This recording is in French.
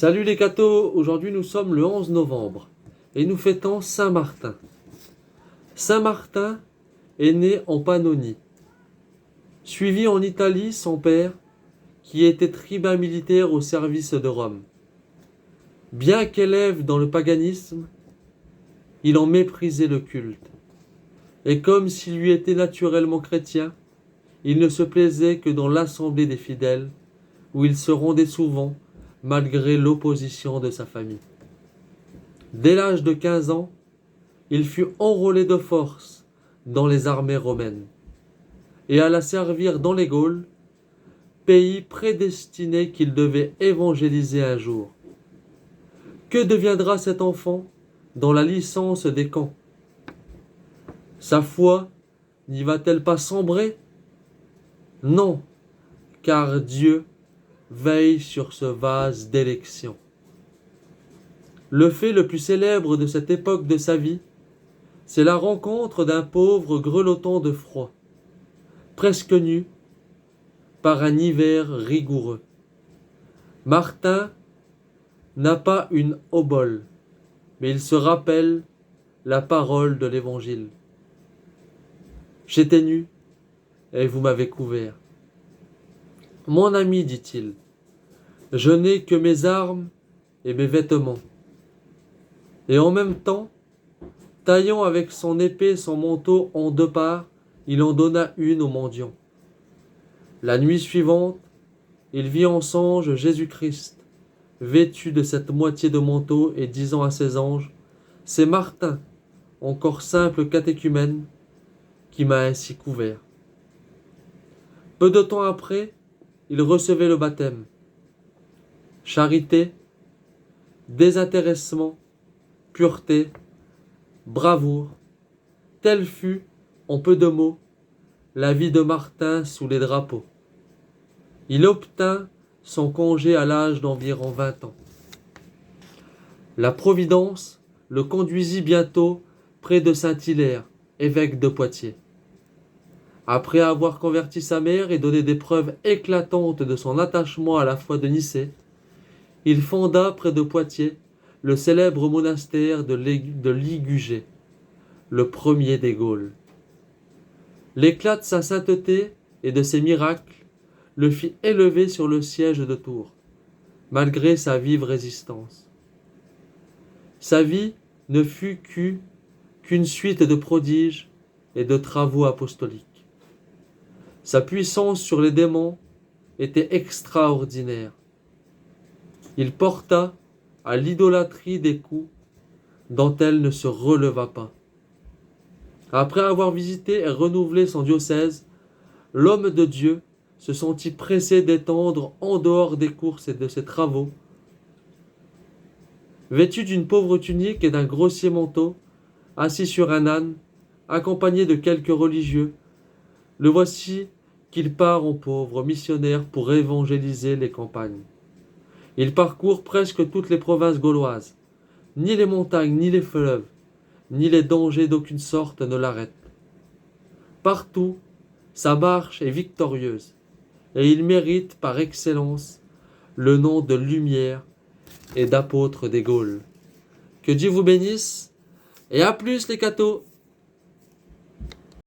Salut les cathos, aujourd'hui nous sommes le 11 novembre et nous fêtons Saint-Martin. Saint-Martin est né en Pannonie. Suivi en Italie son père, qui était tribun militaire au service de Rome. Bien qu'élève dans le paganisme, il en méprisait le culte. Et comme s'il lui était naturellement chrétien, il ne se plaisait que dans l'assemblée des fidèles, où il se rendait souvent, malgré l'opposition de sa famille. Dès l'âge de 15 ans, il fut enrôlé de force dans les armées romaines et alla servir dans les Gaules, pays prédestiné qu'il devait évangéliser un jour. Que deviendra cet enfant dans la licence des camps? Sa foi n'y va-t-elle pas sombrer? Non, car Dieu veille sur ce vase d'élection. Le fait le plus célèbre de cette époque de sa vie, c'est la rencontre d'un pauvre grelottant de froid, presque nu, par un hiver rigoureux. Martin n'a pas une obole, mais il se rappelle la parole de l'Évangile. J'étais nu, et vous m'avez couvert. Mon ami, dit-il, je n'ai que mes armes et mes vêtements. Et en même temps, taillant avec son épée son manteau en deux parts, il en donna une au mendiant. La nuit suivante, il vit en songe Jésus-Christ, vêtu de cette moitié de manteau et disant à ses anges, « C'est Martin, encore simple catéchumène, qui m'a ainsi couvert. » Peu de temps après, il recevait le baptême. Charité, désintéressement, pureté, bravoure, telle fut, en peu de mots, la vie de Martin sous les drapeaux. Il obtint son congé à l'âge d'environ 20 ans. La Providence le conduisit bientôt près de Saint-Hilaire, évêque de Poitiers. Après avoir converti sa mère et donné des preuves éclatantes de son attachement à la foi de Nicée, il fonda près de Poitiers le célèbre monastère de Ligugé, le premier des Gaules. L'éclat de sa sainteté et de ses miracles le fit élever sur le siège de Tours, malgré sa vive résistance. Sa vie ne fut qu'une suite de prodiges et de travaux apostoliques. Sa puissance sur les démons était extraordinaire. Il porta à l'idolâtrie des coups dont elle ne se releva pas. Après avoir visité et renouvelé son diocèse, l'homme de Dieu se sentit pressé d'étendre en dehors des courses et de ses travaux. Vêtu d'une pauvre tunique et d'un grossier manteau, assis sur un âne, accompagné de quelques religieux, le voici qu'il part en pauvre missionnaire pour évangéliser les campagnes. Il parcourt presque toutes les provinces gauloises. Ni les montagnes, ni les fleuves, ni les dangers d'aucune sorte ne l'arrêtent. Partout, sa marche est victorieuse, et il mérite par excellence le nom de lumière et d'apôtre des Gaules. Que Dieu vous bénisse, et à plus les cathos!